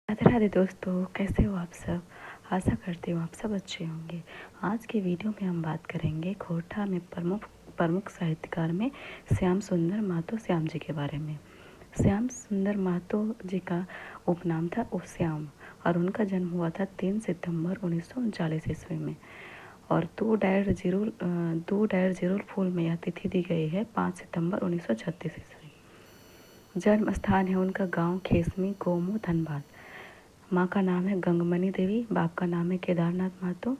राधे राधे दोस्तों, कैसे हो आप सब। आशा करती हूँ आप सब अच्छे होंगे। आज के वीडियो में हम बात करेंगे खोरठा में प्रमुख साहित्यकार में श्याम सुंदर महतो श्याम जी के बारे में। श्याम सुंदर महतो जी का उपनाम था श्याम और उनका जन्म हुआ था 3 सितंबर 1939 ईस्वी में। और 2-0 फूल में यह तिथि दी गई है 5 सितंबर 1936 ईस्वी। जन्म स्थान है उनका गांव खेसमी, गोमू, धनबाद। माँ का नाम है गंगमणि देवी, बाप का नाम है केदारनाथ महतो।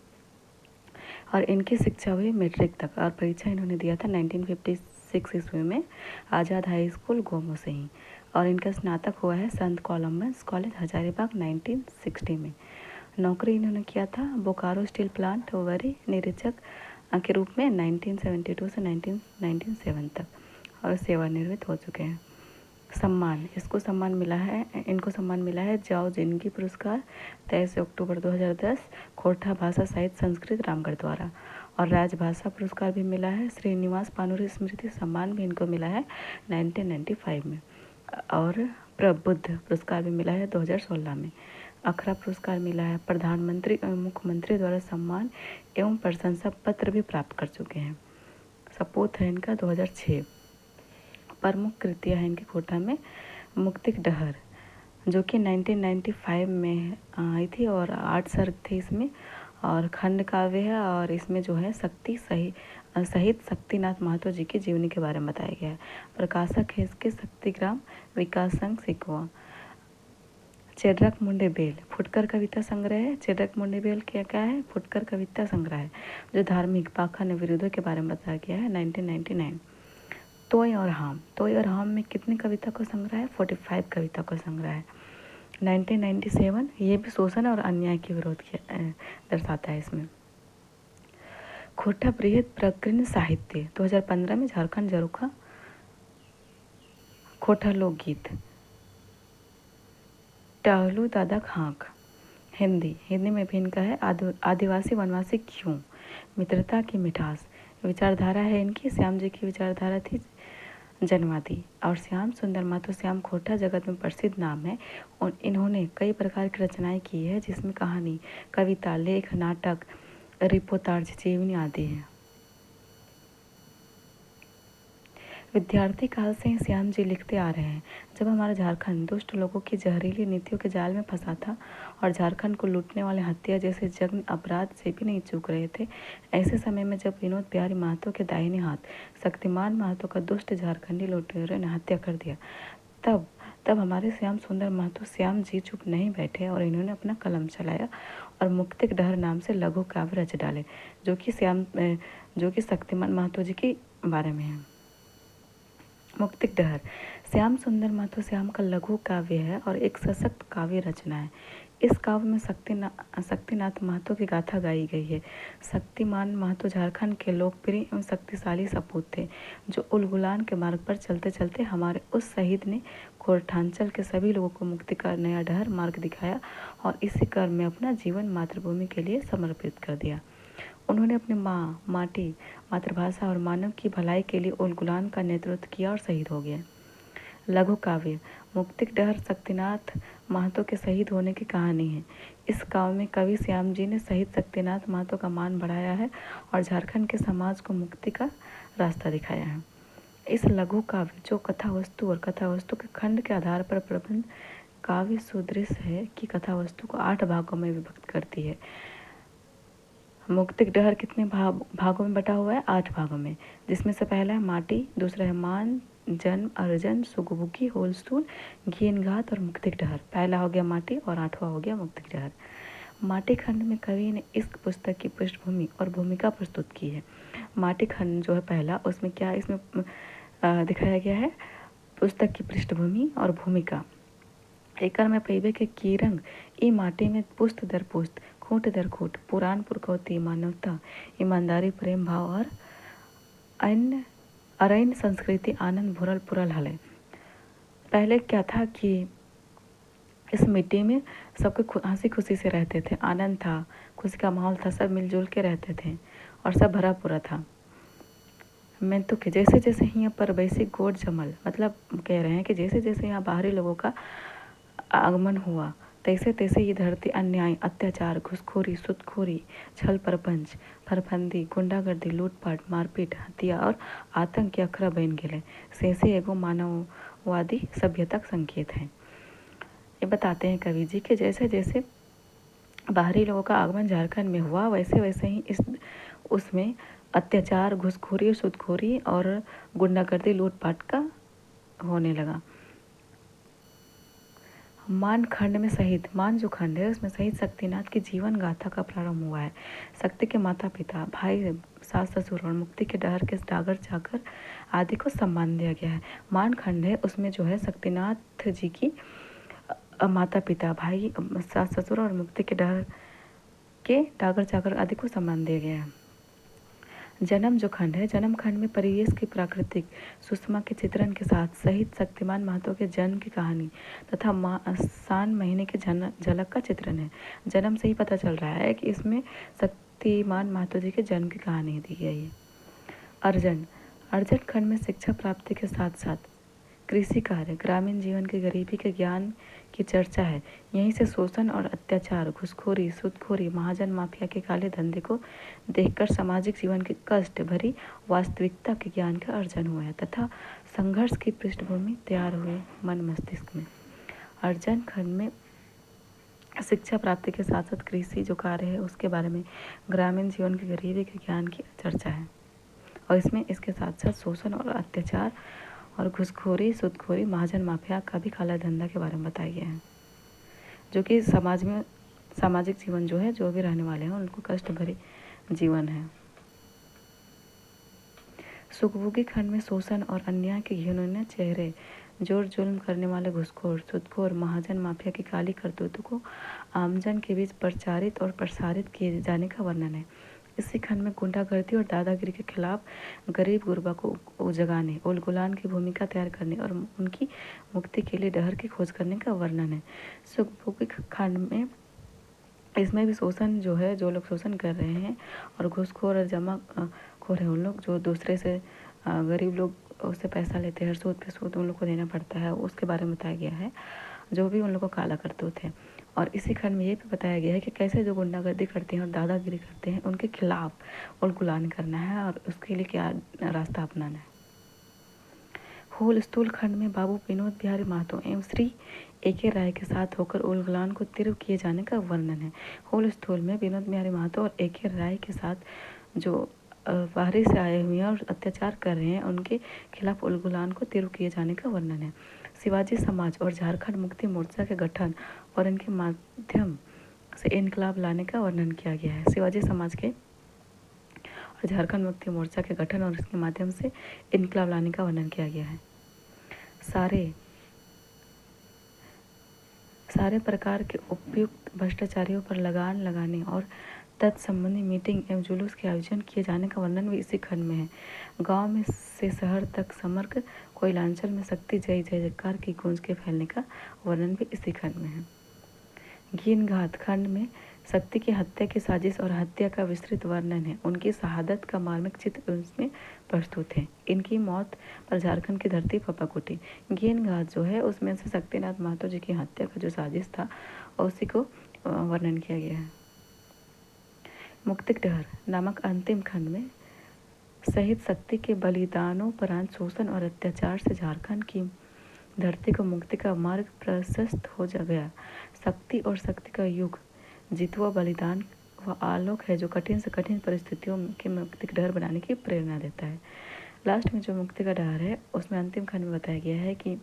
और इनकी शिक्षा हुई मैट्रिक तक और परीक्षा इन्होंने दिया था 1956 ईस्वी में आज़ाद हाई स्कूल गोमो से ही। और इनका स्नातक हुआ है संत कोलम्बस कॉलेज हजारीबाग 1960 में। नौकरी इन्होंने किया था बोकारो स्टील प्लांट वरी निरीक्षक के रूप में 1972 से 1997 तक, और सेवानिवृत्त हो चुके हैं। सम्मान इनको सम्मान मिला है जाओ जिंदगी पुरस्कार 23 अक्टूबर 2010 खोरठा भाषा साहित्य संस्कृत रामगढ़ द्वारा। और राजभाषा पुरस्कार भी मिला है। श्रीनिवास पानुरी स्मृति सम्मान भी इनको मिला है 1995 में। और प्रबुद्ध पुरस्कार भी मिला है 2016 में। अखरा पुरस्कार मिला है। प्रधानमंत्री एवं मुख्यमंत्री द्वारा सम्मान एवं प्रशंसा पत्र भी प्राप्त कर चुके हैं। सपूत है इनका 2006। प्रमुख कृतियाँ हैं इनकी खोरठा में मुक्तिक डहर, जो कि 1995 में आई थी और 8 सर्ग थे इसमें। और खंड काव्य है और इसमें जो है सहित शक्तिनाथ महतो जी की जीवनी के बारे में बताया गया है। प्रकाशक है इसके शक्तिग्राम विकास संघ सिकवा। चेडरक मुंडे बेल फुटकर कविता संग्रह है। चेडरक मुंडे बेल क्या है, फुटकर कविता संग्रह है जो धार्मिक पाखंड विरोधों के बारे में बताया गया है 1999। तोय और हाम में कितनी कविता का संग्रह है, 45 कविता का संग्रह है 1997। ये भी शोषण और अन्याय के विरोध दर्शाता है इसमें। खोरठा बृहद प्रकीर्ण साहित्य 2015 में झारखंड जरूखा। खोरठा लोकगीत टहलू दादा खाक। हिंदी में भी इनका है आदिवासी वनवासी क्यों, मित्रता की मिठास। विचारधारा है इनकी, श्याम जी की विचारधारा थी जनवादी। और श्याम सुंदर महतो श्याम खोरठा जगत में प्रसिद्ध नाम है। और इन्होंने कई प्रकार की रचनाएं की है जिसमें कहानी, कविता, लेख, नाटक, रिपोर्टाज, जीवनी आदि है। विद्यार्थी काल से ही श्याम जी लिखते आ रहे हैं। जब हमारा झारखंड दुष्ट लोगों की जहरीली नीतियों के जाल में फंसा था और झारखंड को लूटने वाले हत्या जैसे जघन्य अपराध से भी नहीं चूक रहे थे, ऐसे समय में जब विनोद बिहारी महतो के दाहिने हाथ शक्तिमान महतो का दुष्ट झारखंडी लुटेरों ने हत्या कर दिया, तब हमारे श्याम सुंदर महतो श्याम जी चुप नहीं बैठे और इन्होंने अपना कलम चलाया और मुक्तिक डहर नाम से लघु काव्य रच डाले, जो कि शक्तिमान महतो जी के बारे में है। मुक्तिक डहर श्याम सुंदर महतो श्याम का लघु काव्य है और एक सशक्त काव्य रचना है। इस काव्य में शक्तिनाथ महतो की गाथा गाई गई है। शक्तिमान महतो झारखंड के लोकप्रिय एवं शक्तिशाली सपूत थे जो उलगुलान के मार्ग पर चलते चलते हमारे उस शहीद ने खोरठांचल के सभी लोगों को मुक्ति का नया डहर मार्ग दिखाया और इसी कर्म में अपना जीवन मातृभूमि के लिए समर्पित कर दिया। उन्होंने अपने माँ, माटी, मातृभाषा और मानव की भलाई के लिए उलगुलान का नेतृत्व किया और शहीद हो गए। लघु काव्य मुक्तिक डहर शक्तिनाथ महतो के शहीद होने की कहानी है। इस काव्य में कवि श्याम जी ने शहीद शक्तिनाथ महतो का मान बढ़ाया है और झारखंड के समाज को मुक्ति का रास्ता दिखाया है। इस लघु काव्य जो कथा वस्तु और कथा वस्तु के खंड के आधार पर प्रबंध काव्य सुदृश्य है कि कथा वस्तु को 8 भागों में विभक्त करती है। मुक्तिक डहर कितने भागों में बटा हुआ है, 8 भागों में, जिसमें से पहला है माटी, दूसरा है मान, जन्म, अर्जन, सुगबुकी, होलस्तूल, घीन घात और मुक्तिक डहर। पहला हो गया माटी और 8वां हो गया मुक्तिक डहर। माटी खंड में कवि ने इस पुस्तक की पृष्ठभूमि और भूमिका प्रस्तुत की है। माटी खंड जो है पहला, उसमें क्या इसमें दिखाया गया है, पुस्तक की पृष्ठभूमि और भूमिका। एकर में पैबे के कीरंग ई माटी में पुस्त दर पुस्त, खूंट दर खूंट, पुराण पुरखौती, मानवता, ईमानदारी, प्रेम भाव और अरैन संस्कृति आनंद भुरल पुरल हले। पहले क्या था कि इस मिट्टी में सबके हंसी खुशी से रहते थे, आनंद था, खुशी का माहौल था, सब मिलजुल के रहते थे और सब भरा पूरा था। मैं तो कि जैसे जैसे यहाँ पर वैसी गोड जमल, मतलब कह रहे हैं कि जैसे जैसे यहाँ बाहरी लोगों का आगमन हुआ तैसे तैसे ये धरती अन्याय, अत्याचार, घुसखोरी, सुदखोरी, छल प्रपंच, फरफंदी, गुंडागर्दी, लूटपाट, मारपीट, हत्या और आतंक के अखरा बन गेले सेसे एगो मानववादी सभ्यता संकेत है। ये बताते हैं कवि जी कि जैसे जैसे बाहरी लोगों का आगमन झारखंड में हुआ वैसे वैसे ही इस उसमें अत्याचार, घुसखोरी, सुदखोरी और गुंडागर्दी, लूटपाट का होने लगा। मान खंड में शहीद, मान जो खंड है उसमें शहीद शक्तिनाथ की जीवन गाथा का प्रारंभ हुआ है। शक्ति के माता पिता, भाई, सास ससुर और मुक्ति के डहर के डागर चाकर आदि को सम्मान दिया गया है। मान खंड है उसमें जो है शक्तिनाथ जी की माता पिता, भाई, सास ससुर और मुक्ति के डहर के डागर चाकर आदि को सम्मान दिया गया है। जन्म जो खंड है, जन्म खंड में परिवेश की प्राकृतिक सुषमा के चित्रण के साथ शहीद शक्तिमान महतो के जन्म की कहानी तथा सान महीने की झलक का चित्रण है। जन्म से ही पता चल रहा है कि इसमें शक्तिमान महतो जी के जन्म की कहानी दी गई है। अर्जन, अर्जन खंड में शिक्षा प्राप्ति के साथ साथ कृषि कार्य, ग्रामीण जीवन की गरीबी के ज्ञान की चर्चा है। यहीं से शोषण और अत्याचार, घुसखोरी, सुदखोरी, महाजन माफिया के काले धंधे को देखकर सामाजिक जीवन की कष्ट भरी वास्तविकता के ज्ञान का अर्जन हुआ है तथा संघर्ष की पृष्ठभूमि तैयार हुई मन मस्तिष्क में। अर्जन खंड में शिक्षा प्राप्ति के साथ साथ कृषि जो कार्य है उसके बारे में, ग्रामीण जीवन की गरीबी के ज्ञान की चर्चा है और इसमें इसके साथ साथ शोषण और अत्याचार और घुसखोरी, सुदखोरी, महाजन माफिया का भी काला धंधा के बारे में बताया गया है, जो कि समाज में सामाजिक जीवन जो है जो भी रहने वाले हैं उनको कष्ट भरे जीवन है। सुखभोगी खंड में शोषण और अन्याय के घिनौने चेहरे, जोर जुल्म करने वाले घुसखोर, सुदखोर, महाजन माफिया की काली करतूतों को आमजन के बीच प्रचारित और प्रसारित किए जाने का वर्णन है। इसी खंड में गुंडागर्दी और दादागिरी के खिलाफ गरीब गुरबा को जगाने, उलगुलान की भूमिका तैयार करने और उनकी मुक्ति के लिए डहर की खोज करने का वर्णन है। सुखभोगी खंड में इसमें भी शोषण जो है, जो लोग शोषण कर रहे हैं और घूसखोर और जमाखोर है उन लोग जो दूसरे से गरीब लोग उससे पैसा लेते हैं, सूद पे सूद उन लोग को देना पड़ता है, उसके बारे में बताया गया है, जो भी उन लोग को काला करतूत है। और इसी खंड में ये भी बताया गया है कि कैसे जो गुंडागर्दी करते हैं और दादागिरी करते हैं उनके खिलाफ उलगुलान करना है और उसके लिए क्या रास्ता अपनाना है। होल स्थूल खंड में बाबू विनोद बिहारी महतो एवं श्री ए.के. राय के साथ होकर उलगुलान को तीव्र किए जाने का वर्णन है। होल स्थूल में विनोद बिहारी महतो और ए.के. राय के साथ जो बाहरी से आए हुए हैं और अत्याचार कर रहे हैं उनके खिलाफ उलगुलान को तीव्र किए जाने का वर्णन है। शिवाजी समाज और झारखंड मुक्ति मोर्चा के गठन और इनके माध्यम से इनकलाब लाने का वर्णन किया गया है। शिवाजी समाज के और झारखंड मुक्ति मोर्चा के गठन और इसके माध्यम से इनकलाब लाने का वर्णन किया गया है। सारे प्रकार के उपयुक्त भ्रष्टाचारियों पर लगान लगाने और तत्संबंधी मीटिंग एवं जुलूस के आयोजन किए जाने का वर्णन भी इसी खंड में है। गांव में से शहर तक समग्र कोयलांचल में शक्ति जय जयकार की गूंज के फैलने का वर्णन भी इसी खंड में है। घीन घात खंड में शक्ति की हत्या की साजिश और हत्या का विस्तृत वर्णन है। उनकी शहादत का मार्मिक चित्र उसमें प्रस्तुत है। इनकी मौत पर झारखंड की धरती फपक उठी। घीन घात जो है उसमें से शक्तिनाथ महतो जी की हत्या का जो साजिश था उसी को वर्णन किया गया है। मुक्तिक डहर नामक अंतिम खंड में शहीद शक्ति के बलिदानोपरांत शोषण और अत्याचार से झारखंड की धरती को मुक्ति का मार्ग प्रशस्त हो गया। शक्ति और शक्ति का युग जितवा बलिदान व आलोक है जो कठिन से कठिन परिस्थितियों के मुक्ति का डहर बनाने की प्रेरणा देता है। लास्ट में जो मुक्ति का डहर है उसमें अंतिम खंड में बताया गया है कि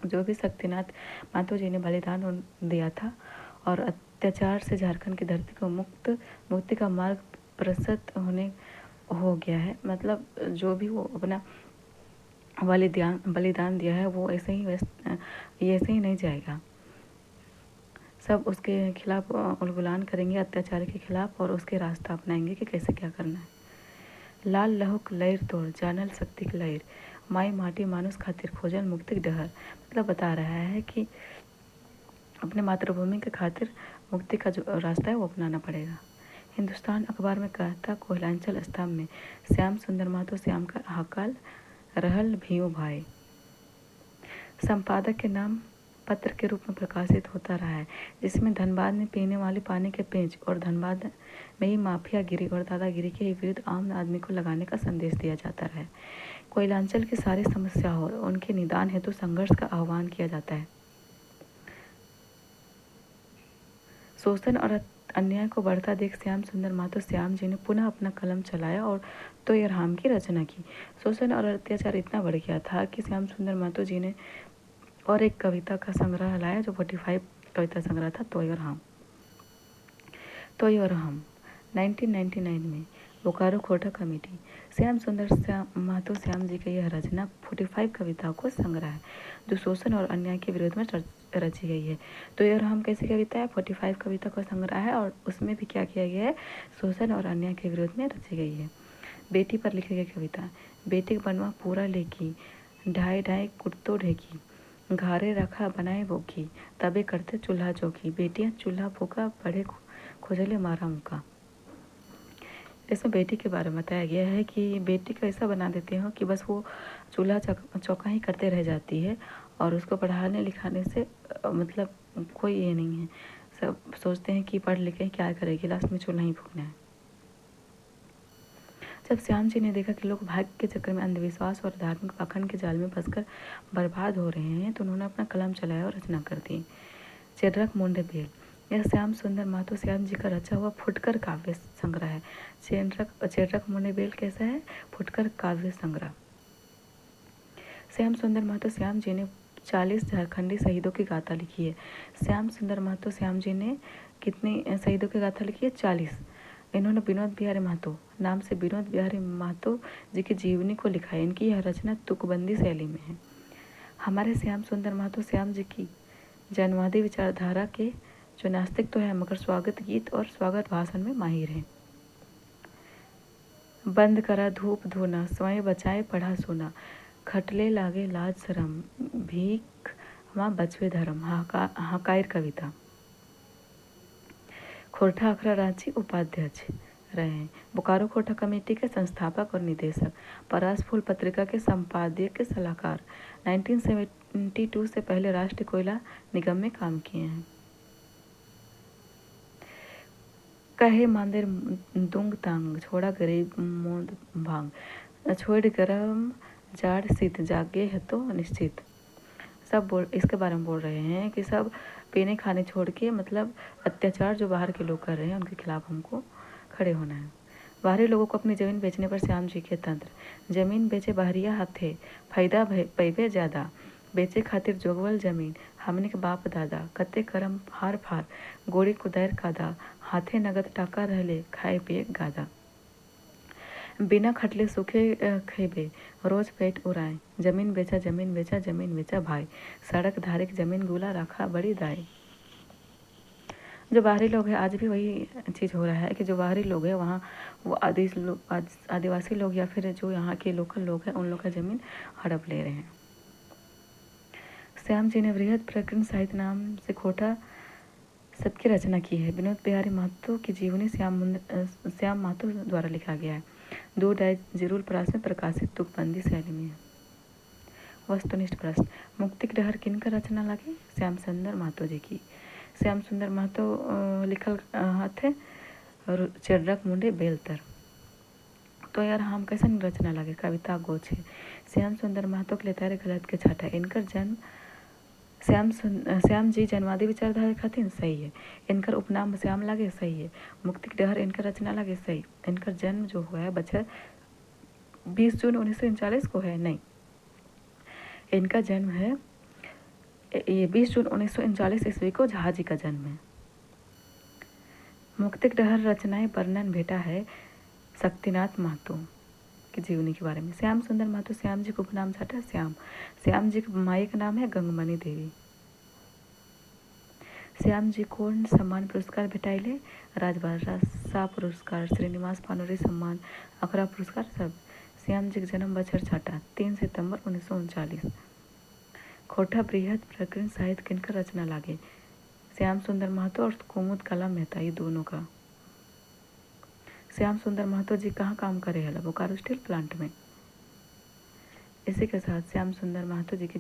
जो भी शक्तिनाथ महतो जी ने बलिदान दिया था और अत्याचार से झारखंड की धरती को मुक्ति का मार्ग प्रशस्त हो गया है। मतलब जो भी वो अपना बलिदान दिया है वो ऐसे ही नहीं जाएगा। सब उसके खिलाफ उलगुलान करेंगे अत्याचार के खिलाफ और उसके रास्ता अपनाएंगे कि कैसे क्या करना है। लाल लहुक लहर तोड़ जानल शक्ति की लहर माई माटी मानुस खातिर खोजल मुक्ति डहर, मतलब बता रहा है कि अपने मातृभूमि के खातिर मुक्ति का जो रास्ता है वो अपनाना पड़ेगा। हिंदुस्तान अखबार में कहता कोयलांचल स्तंभ में श्याम सुंदर महतो श्याम का हकाल रहल भियो भाई। संपादक के नाम पत्र के रूप में प्रकाशित होता रहा है, जिसमें धनबाद में पीने वाले पानी के पेंच और धनबाद में ही माफियागिरी और दादागिरी के विरुद्ध आम आदमी को लगाने का संदेश दिया जाता रहा है। कोयलांचल की सारी समस्याओं और उनके निदान हेतु संघर्ष का आह्वान किया जाता है। शोषण और अन्याय को बढ़ता देख श्याम सुंदर महतो श्याम जी ने पुनः अपना कलम चलाया और तोयरहाम की रचना की। शोषण और अत्याचार इतना बढ़ गया था कि श्याम सुंदर महतो जी ने और एक कविता का संग्रह लाया, जो 45 कविता संग्रह था, तोयरहाम। 1999 में बोकारो खोटा कमेटी। श्याम सुंदर महतो श्याम जी की यह रचना 45 कविताओं को संग्रह है, जो शोषण और अन्याय के विरोध में रची गई है। तो यह कैसी कविता है? 45 कविता का संग्रह है और उसमें भी क्या किया गया है? शोषण और अन्याय के विरोध में रची गई है। बेटी पर लिखी गई कविता। बेटी बनवा पूरा लेकी, ढाई ढाई कुर्तो ढेकी, घारे रखा बनाए बोकी, तबे करते चूल्हा चौकी, बेटियां चूल्हा फूका, बड़े खोजले मारा मुका। इसमें बेटी के बारे में बताया गया है कि बेटी को ऐसा बना देते हो कि बस वो चूल्हा चौका ही करते रह जाती है और उसको पढ़ाने लिखाने से मतलब कोई ये नहीं है। सब सोचते हैं कि पढ़ लिख के क्या करेगी, लास्ट में चूल्हा ही फूकना है। जब श्याम जी ने देखा कि लोग भाग्य के चक्कर में अंधविश्वास और धार्मिक पाखंड के जाल में फंसकर बर्बाद हो रहे हैं, तो उन्होंने अपना कलम चलाया और रचना कर दी। चेडरक मुंडे बेल। यह श्याम सुंदर महतो श्याम जी का रचा हुआ फुटकर काव्य संग्रह है। चेडरक मुंडे बेल कैसा है? फुटकर काव्य संग्रह। श्याम सुंदर महतो श्याम जी ने 40 झारखंडी शहीदों की गाथा लिखी है। श्याम सुंदर महतो श्याम जी ने कितनी शहीदों की गाथा लिखी है? 40। इन्होंने विनोद बिहारी महतो नाम से विनोद बिहारी महतो जी की जीवनी को लिखा है। इनकी यह रचना तुकबंदी शैली में है। हमारे श्याम सुंदर महतो श्याम जी की जनवादी विचारधारा के जो नास्तिक तो है, मगर स्वागत गीत और स्वागत भाषण में माहिर हैं। बंद करा धूप धोना, स्वयं बचाए पढ़ा सोना, खटले लागे लाज शरम, भीख माँ बचवे धर्म। हकायर कविता। खोरठा अखरा रांची उपाध्यक्ष रहे हैं। बोकारो खोटा कमेटी के संस्थापक और निदेशक, परास फूल पत्रिका के संपादकीय के सलाहकार, 1972 से पहले राष्ट्रीय कोयला निगम में काम किए हैं। कहे मांदेर दुंग तांग, छोड़ा गरीब मोद भांग, छोड़ गरम जाड़ शीत, जागे है तो निश्चित। सब इसके बारे में बोल रहे हैं कि सब पीने खाने छोड़ के, मतलब अत्याचार जो बाहर के लोग कर रहे हैं उनके खिलाफ हमको खड़े होना है। बाहरी लोगों को अपनी ज़मीन बेचने पर श्याम जी के तंत्र। जमीन बेचे बहरिया हाथे, फायदा पैबे ज़्यादा, बेचे खातिर जोगवल जमीन, हमने के बाप दादा, कते करम हार फार, गोड़ी कुदैर कादा, हाथे नगद टाका रहले, खाए पिए गादा। बिना खटले सूखे खेबे, रोज पेट उड़ाए, जमीन बेचा जमीन बेचा जमीन बेचा भाई, सड़क धारिक जमीन गुला रखा बड़ी दाई। जो बाहरी लोग हैं, आज भी वही चीज़ हो रहा है कि जो बाहरी लोग हैं वहाँ वो आदिवासी लोग या फिर जो यहाँ के लोकल लोग हैं, उन लोग का ज़मीन हड़प ले रहे हैं। श्याम जी ने वृहद प्रकरण साहित्य नाम से खोटा शब्द की रचना की है। विनोद बिहारी महतो की जीवनी श्याम महतो द्वारा लिखा गया है। 2 जिरुल प्रास में प्रकाशित तुकबंदी शैली में है। वस्तुनिष्ठ प्रश्न। मुक्ति की लहर किन का रचना लगी? श्याम सुंदर महतो जी की। श्याम सुंदर महतो लिखल थे और चेडरक मुंडे बेलतर। तो यार हम कैसे रचना लगे? कविता गोछ है। श्याम सुंदर महतो के लिए तारे गलत के छठा। इनकर जन्म श्याम जी जनवादी विचारधारा खातिर सही है। इनकर उपनाम श्याम लगे सही है। मुक्ति की लहर इनकर रचना लगे सही। इनकर जन्म जो हुआ है बच्चा 20 जून 1939 को है, नहीं, इनका जन्म है ये 20 जून 1939 ईस्वी को जहाजी का जन्म है। मुक्ति की लहर रचनाएं वर्णन भेटा है शक्तिनाथ महतो की जीवनी के बारे में। श्याम सुंदर महतो श्याम जी को उपनाम छठा श्याम। श्याम जी की माई का नाम है गंगमणि देवी। श्याम जी को सम्मान पुरस्कार भेटाइले, राजभाषा पुरस्कार, श्रीनिवास पानोरी सम्मान, अखरा पुरस्कार सब। श्याम जी का जन्म बछर छठा 3 सितंबर 1939। खोटा बृहद प्रकरण साहित्य किनकर रचना लागे? श्याम सुंदर महतो और कुमुद कला मेहता, ये दोनों का। श्याम सुंदर महतो जी कहाँ काम करे है? बोकारो स्टील प्लांट में। इसी के साथ श्याम सुंदर महतो जी की